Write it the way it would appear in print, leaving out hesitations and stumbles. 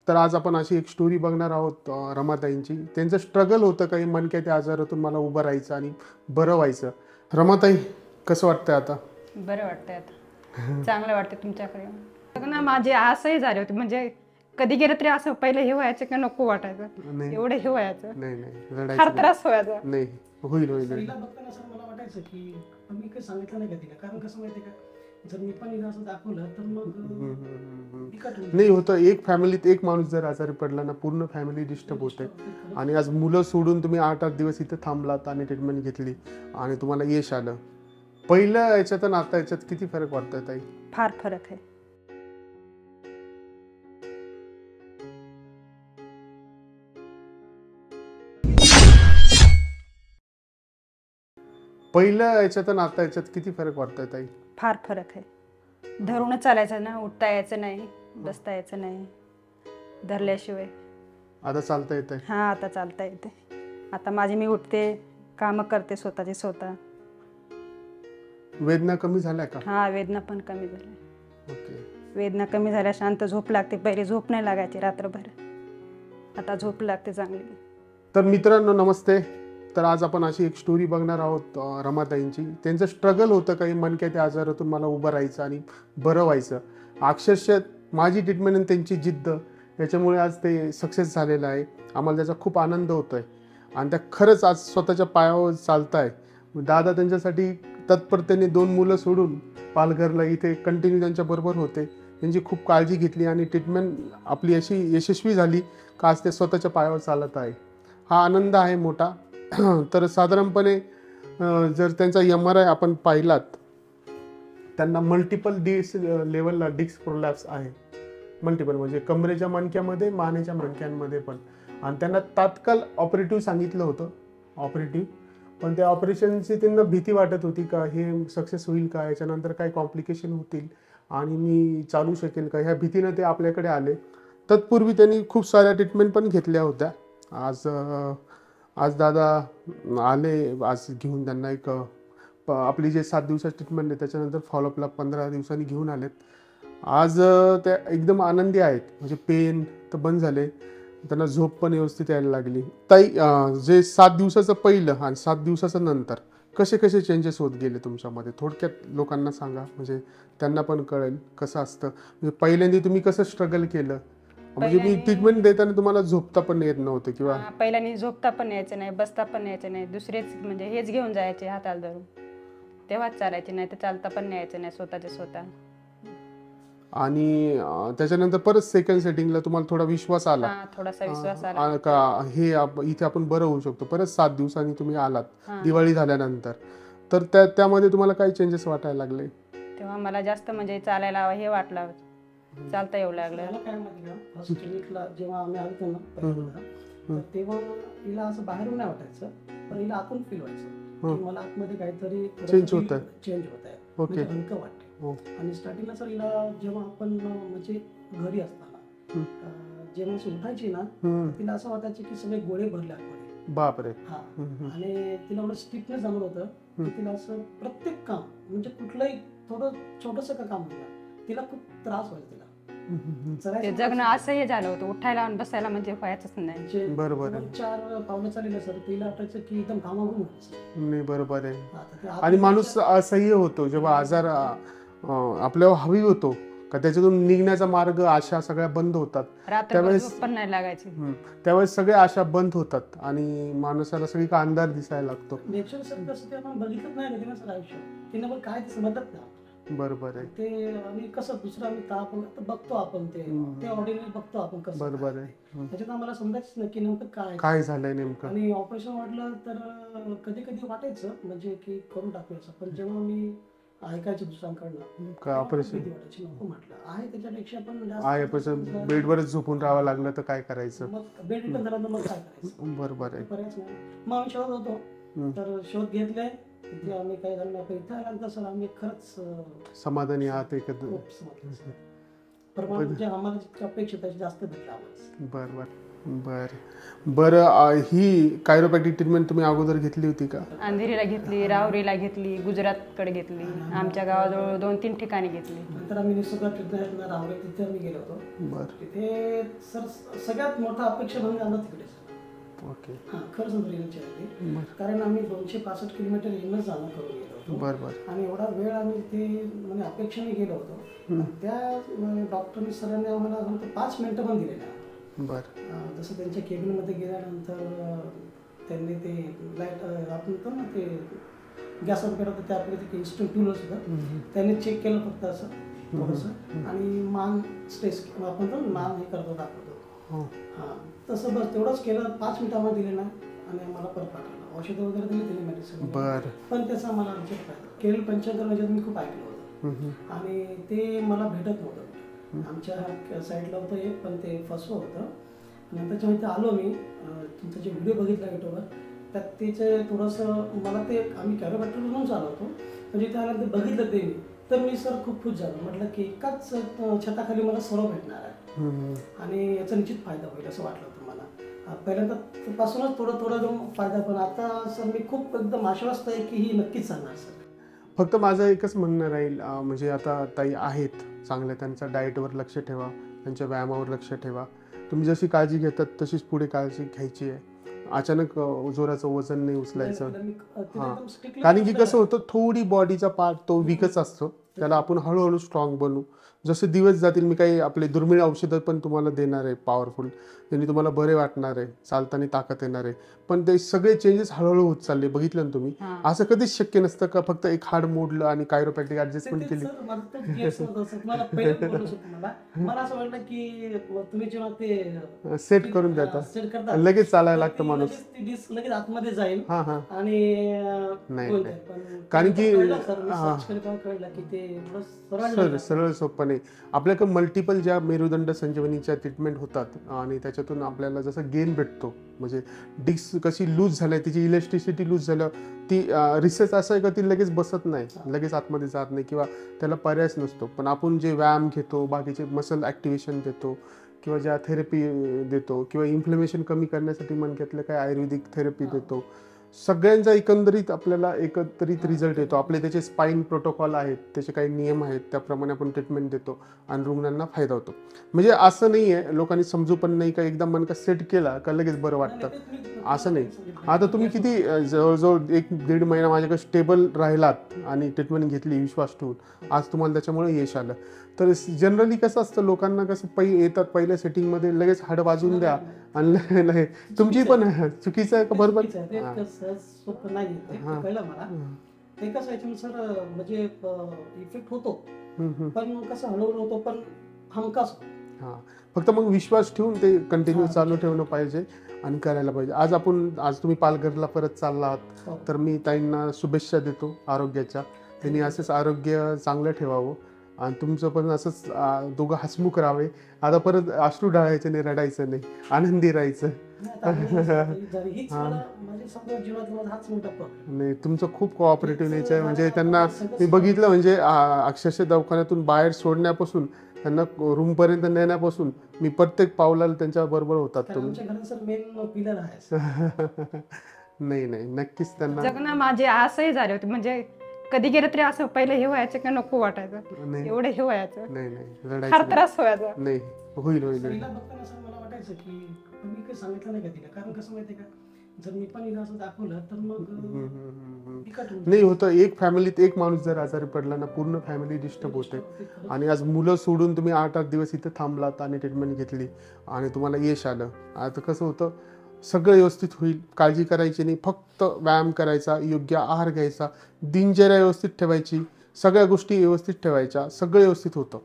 तर आज आपण अशी एक स्टोरी बघणार आहोत रमाताईंची. त्यांचं स्ट्रगल होतं काही मणक्याच्या आजारातून मला उभं राहायचं आणि बरं व्हायचं. रमाताई, कसं वाटतंय आता? बरं वाटतंय आता. चांगलं वाटतं तुमच्याकडे बघ ना. माझे असंही झाले होते, म्हणजे कधी गेलं तरी असं पहिलं हे व्हायचं का नको वाटायचं, नाही एवढं हे व्हायचं, नाही नाही, फार रडायचं त्रास व्हायचा. नाही. होईल होईल. तिला बघताना असं मला वाटायचं की मी काही सांगितलं नाही का तिला, कारण कसं माहितीये का, जर मी पण हिला असं दाखवलं तर मग बिकट होईल. नाही होतं. एक फॅमिलीत एक माणूस जर आजारी पडला ना, पूर्ण फॅमिली डिस्टर्ब होते. आणि आज मुलं सोडून तुम्ही 8-8 दिवस इथे थांबलात आणि ट्रीटमेंट घेतली आणि तुम्हाला यश आलं. पहिलं याच्यात आणि आता याच्यात किती फरक वाटतोय ताई? फार फरक आहे. पहिलं याच्यात आणि आता याच्यात किती फरक वाटतोय ताई? फार फरक आहे. धरूनच चालायचं ना, उठता यायचं नाही, बसता यायचं नाही धरल्याशिवाय. आता चालता येतंय? हा, आता चालता येते. आता माझी मी उठते, कामं करते स्वतःची स्वतः. वेदना कमी झाल्या का? हा, वेदना पण कमी झाल्या. ओके. वेदना कमी झाल्या, शांत झोप लागते. पहिले झोप नाही लागायची रात्रभर, आता झोप लागते चांगली. तर मित्रांनो नमस्ते. तर आज आपण अशी एक स्टोरी बघणार आहोत रमाताईंची. त्यांचं स्ट्रगल होतं काही मणक्याच्या आजारातून मला उभं राहायचं आणि बरं व्हायचं. अक्षरशः माझी ट्रीटमेंट आणि त्यांची जिद्द याच्यामुळे आज ते सक्सेस झालेलं आहे. आम्हाला त्याचा खूप आनंद होतो आहे आणि त्या खरंच आज स्वतःच्या पायावर चालत आहे. दादा त्यांच्यासाठी तत्परतेने 2 मुलं सोडून पालघरला इथे कंटिन्यू त्यांच्याबरोबर होते. त्यांची खूप काळजी घेतली आणि ट्रीटमेंट आपली अशी यशस्वी झाली का आज ते स्वतःच्या पायावर चालत आहे. हा आनंद आहे मोठा. तर साधारणपणे जर त्यांचा MRI आपण पाहिलात, त्यांना मल्टिपल लेवलला डिस्क प्रोलॅप्स आहे. मल्टिपल म्हणजे कमरेच्या मणक्यामध्ये, मानेच्या मणक्यांमध्ये पण. आणि त्यांना तात्काळ ऑपरेटिव्ह सांगितलं होतं, पण त्या ऑपरेशनची त्यांना भीती वाटत होती का हे सक्सेस होईल का, याच्यानंतर काय कॉम्प्लिकेशन होतील आणि मी चालू शकेल का, ह्या भीतीनं ते आपल्याकडे आले. तत्पूर्वी त्यांनी खूप साऱ्या ट्रीटमेंट पण घेतल्या होत्या. आज दादा आले, आज घेऊन त्यांना एक आपली जे 7 दिवसाची ट्रीटमेंट आहे त्याच्यानंतर फॉलोअपला 15 दिवसांनी घेऊन आलेत. आज त्या एकदम आनंदी आहेत. म्हणजे पेन तर बंद झाले, त्यांना झोप पण व्यवस्थित यायला लागली. ताई, जे 7 दिवसाचं पहिलं आणि 7 दिवसाचं नंतर कसे कसे चेंजेस होत गेले तुमच्यामध्ये, थोडक्यात लोकांना सांगा, म्हणजे त्यांना पण कळेल कसं असतं. म्हणजे पहिल्यांदा तुम्ही कसं स्ट्रगल केलं, म्हणजे मी ट्रीटमेंट देताना तुम्हाला झोपता पण येत नव्हतं किंवा पहिल्याने झोपता पण यायचं नाही, बसता पण यायचं नाही, दुसरेच म्हणजे हेच घेऊन जायचे हाताला धरून, तेव्हाच चालायचे, नाही तर चालता पण यायचं नाही स्वतःच्या स्वतः. आणि त्याच्यानंतर परत सेकंड सेटिंगला तुम्हाला थोडा विश्वास आला, थोडासा विश्वास आला का हे इथे आपण बरं होऊ शकतो. परत 7 दिवसांनी तुम्ही आलात दिवाळी झाल्यानंतर, तर त्यामध्ये तुम्हाला काय चेंजेस वाटायला लागले? तेव्हा मला जास्त म्हणजे चालायला हे वाटलं, चालता येऊ लागलं. मला काय माहिती का, फर्स्ट क्लिनिकला जेव्हा आम्ही आलो ना पहिल्यांदा, तर तेव्हा हिला असं बाहेरून नाही वाटायचं, पण हिला आतून फील व्हायचं की मला आतमध्ये काहीतरी चेंज होत आहे, म्हणजे हलकं वाटते. आणि स्टार्टिंगला सर हिला जेव्हा आपण म्हणजे घरी असताना जेव्हा उठायची ना, तिला असं वाटायचं की सगळे गोळे भरले आतमध्ये. बापरे. हा, आणि तिला एवढं स्ट्रिक्टनेस जाणवत होतं की तिला असं प्रत्येक काम, म्हणजे कुठलंही थोडं छोटंसं का काम होतं, तिला खूप त्रास व्हायचा. ते जगणं असं हे झालं होतं, उठायला आणि बसायला म्हणजे व्हायचंच नाही. बरोबर आहे. 4 पावलं चालले सर, तिला वाटायचं की एकदम घामाघूम व्हायचं. नाही, बरोबर आहे. आणि माणूस असह्य होतो जेव्हा आजार आपल्यावर हवी होतो का, त्याच्यातून निघण्याचा मार्ग, आशा सगळ्या बंद होतात. त्यावेळेस पण नाही लागायची, त्यावेळेस सगळ्या आशा बंद होतात आणि माणसाला सगळीकडे अंधार दिसायला लागतो. नेचर सर कसं ते आपण बघितलंच नाही ना, सर आयुष्य तिने पण काय ते समजत नाही. बरोबर आहे. ते आणि कसं दुसरं आम्ही ताप बघतो, आपण ते ऑर्डिनरी बघतो आपण कसं. बरोबर आहे. त्याच्यात आम्हाला समजायच नाही की नेमकं काय झालंय नेमकं. आणि ऑपरेशन वाटलं तर कधी कधी वाटायचं म्हणजे की करून टाकूयाचं, पण जेव्हा मी ऐकायचं दुसऱ्यांकडनं काय ऑपरेशन वाटायची, नको म्हटलं आहे त्याच्यापेक्षा पण आहे, बेडवरच झोपून राहावं लागलं तर काय करायचं, मग बेड रिटर्न झालं तर मग काय करायचं. बरोबर आहे. पर्यायच नाही. मग आम्ही शोध होतो, तर शोध घेतले तिथे आम्ही काय झालं नाही. इथं आल्यानंतर सर आम्ही खरंच समाधानी आहात प्रमाण म्हणजे आम्हाला जितकं अपेक्षित आहे जास्त भेटलं आम्हाला. बरोबर. बरं ही कायरोप्रॅक्टिक ट्रीटमेंट तुम्ही अगोदर घेतली होती का? अंधेरीला घेतली, राहुरीला घेतली, गुजरातकडे घेतली, आमच्या गावाजवळ 2-3 ठिकाणी घेतली. नंतर आम्ही निसर्ग ट्रीटमेंट राहुरी तिथे आम्ही गेलो होतो. तिथे सर सगळ्यात मोठा अपेक्षा म्हणजे आम्हाला तिकडे ओके हां खरं सांगतो येण्याची कारण आम्ही 265 किलोमीटर येणं जाणं करून गेलो होतो आणि एवढा वेळ आम्ही ते म्हणजे अपेक्षेने गेलो होतो. त्या डॉक्टरनी सरांनी आम्हाला फक्त 5 मिनिटं पण दिले नाही. जसं त्यांच्या केबिनमध्ये गेल्यानंतर त्यांनी ते लाईट आपण म्हणतो ना ते गॅस ऑन केलं होतं त्यापैकी ते इन्स्टंट टूल होतं त्यांनी चेक केलं फक्त असं थोडंसं आणि मान स्ट्रेस आपण म्हणतो मान हे करतो दाखवतो हां तसं बस तेवढंच केलं. 5 मिनिटं आम्हाला दिले ना आणि आम्हाला परत पाठवलं. औषधं वगैरे दिली त्यांनी मेडिसिन पण त्याचा मला रिझल्ट पाहिजे. केरळ पंचायत म्हणजे मी खूप ऐकलं होतं आणि ते मला भेटत नव्हतं. आमच्या साईडला होतं एक पण ते फसवं होतं. नंतर त्याच्यामध्ये आलो मी तुमचा जे व्हिडिओ बघितला युट्यूबवर त्यात त्याचे थोडंसं मला ते आम्ही कॅरोप्रॅक्टर म्हणून चालू होतो म्हणजे त्याला ते बघितलं ते मी तर मी सर खूप खुश झालो. म्हटलं की एकाच छताखाली मला सर्व भेटणार आहे आणि याचा निश्चित फायदा होईल असं वाटलं होतं मला. पहिल्यांदा पासूनच थोडा जो फायदा पण आता सर मी खूप एकदम आश्वस्त आहे की ही नक्कीच चालणार सर. फक्त माझं एकच म्हणणं राहील म्हणजे आता ताई आहेत चांगल्या त्यांच्या डाएटवर लक्ष ठेवा, त्यांच्या व्यायामावर लक्ष ठेवा. तुम्ही जशी काळजी घेतात तशीच पुढे काळजी घ्यायची आहे. अचानक जोराचं वजन नाही उचलायचं हां कारण की कसं होतं थोडी बॉडीचा पार्ट तो वीकच असतो त्याला आपण हळूहळू स्ट्रॉंग बनवू. जसे दिवस जातील मी काही आपले दुर्मिळ औषधं पण तुम्हाला देणार आहे पॉवरफुल त्यांनी तुम्हाला बरे वाटणार आहे चालताना ताकद येणार आहे. पण ते सगळे चेंजेस हळूहळू होत चालले बघितलं ना तुम्ही. असं कधीच शक्य नसतं का फक्त एक हाड मोडलं आणि कायरोप्रॅक्टिक ऍडजस्टमेंट केली. मला असं वाटलं की तुम्ही जेव्हा ते सेट करून देतात लगेच चालायला लागतं माणूस लगेच आतमध्ये जाईल आणि नाही कारण की सरळ सोपं नाही. आपल्याकडे मल्टिपल ज्या मेरुदंड संजीवनीच्या ट्रीटमेंट होतात आणि त्याच्यातून आपल्याला जसं गेन भेटतो म्हणजे डिस्क कशी लूज झाली तिची इलेस्टिसिटी लूज झालं ती रिसर्च असं आहे का ती लगेच बसत नाही लगेच आतमध्ये जात नाही किंवा त्याला पर्यायच नसतो. पण आपण जे व्यायाम घेतो बाकीचे मसल ॲक्टिव्हेशन देतो किंवा ज्या थेरपी देतो किंवा इन्फ्लेमेशन कमी करण्यासाठी मणक्यातल्या काही आयुर्वेदिक थेरपी देतो सगळ्यांचा एकंदरीत आपल्याला एकत्रित रिझल्ट येतो. आपले त्याचे स्पाईन प्रोटोकॉल आहेत त्याचे काही नियम आहेत त्याप्रमाणे आपण ट्रीटमेंट देतो आणि रुग्णांना फायदा होतो. म्हणजे असं नाही आहे लोकांनी समजू पण नाही का एकदम मनका सेट केला का लगेच बरं वाटतं असं नाही. आता तुम्ही किती जवळजवळ 1-1.5 महिना माझ्याकडे स्टेबल राहिलात आणि ट्रीटमेंट घेतली विश्वास ठेवून आज तुम्हाला त्याच्यामुळे यश आलं. तर जनरली कसं असतं लोकांना कसं येतात पहिल्या सेटिंगमध्ये लगेच हाड वाजून द्या आणि तुमची पण चुकीचं आहे का बरोबर कळलं मला ते कसं याच्यानुसार म्हणजे इफेक्ट होतो पण कसं हळूहळू होतो पण हमखास फक्त मग विश्वास ठेवून ते कंटिन्यू चालू ठेवणं पाहिजे आणि करायला पाहिजे. आज तुम्ही पालघरला परत चालला आहात तर मी ताईंना शुभेच्छा देतो आरोग्याच्या. त्यांनी असंच आरोग्य चांगलं ठेवावं आणि तुमचं पण असंच दोघं हसमुख राहावे. आता परत अश्रू ढाळायचं नाही रडायचं नाही आनंदी राहायचं. नाही तुमचं खूप कोऑपरेटिव्ह नेचर आहे म्हणजे त्यांना मी बघितलं म्हणजे अक्षरशः दवाखान्यातून बाहेर सोडण्यापासून त्यांना रूमपर्यंत नेण्यापासून मी प्रत्येक पावलाला त्यांच्या बरोबर होतात तुम्ही. नाही नक्कीच त्यांना जगणं माझे असंही झाले होते म्हणजे कधी गेलं तरी असं पहिलं हे व्हायचं का नको वाटायचं एवढं हे व्हायचं नाही फार त्रास व्हायचा. नाही होईल मला वाटायचं की मी काही सांगितलं नाही का तिला कारण कसं माहितीये का जर मी पण हिला असं दाखवलं तर मग नाही होतं. एक फॅमिलीत एक माणूस जर आजारी पडला ना पूर्ण फॅमिली डिस्टर्ब होते. आणि आज मुलं सोडून तुम्ही 8 दिवस इथं थांबलात आणि ट्रीटमेंट घेतली आणि तुम्हाला यश आलं. आता कसं होतं सगळं व्यवस्थित होईल काळजी करायची नाही फक्त व्यायाम करायचा योग्य आहार घ्यायचा दिनचर्या व्यवस्थित ठेवायची सगळ्या गोष्टी व्यवस्थित ठेवायच्या सगळं व्यवस्थित होतं.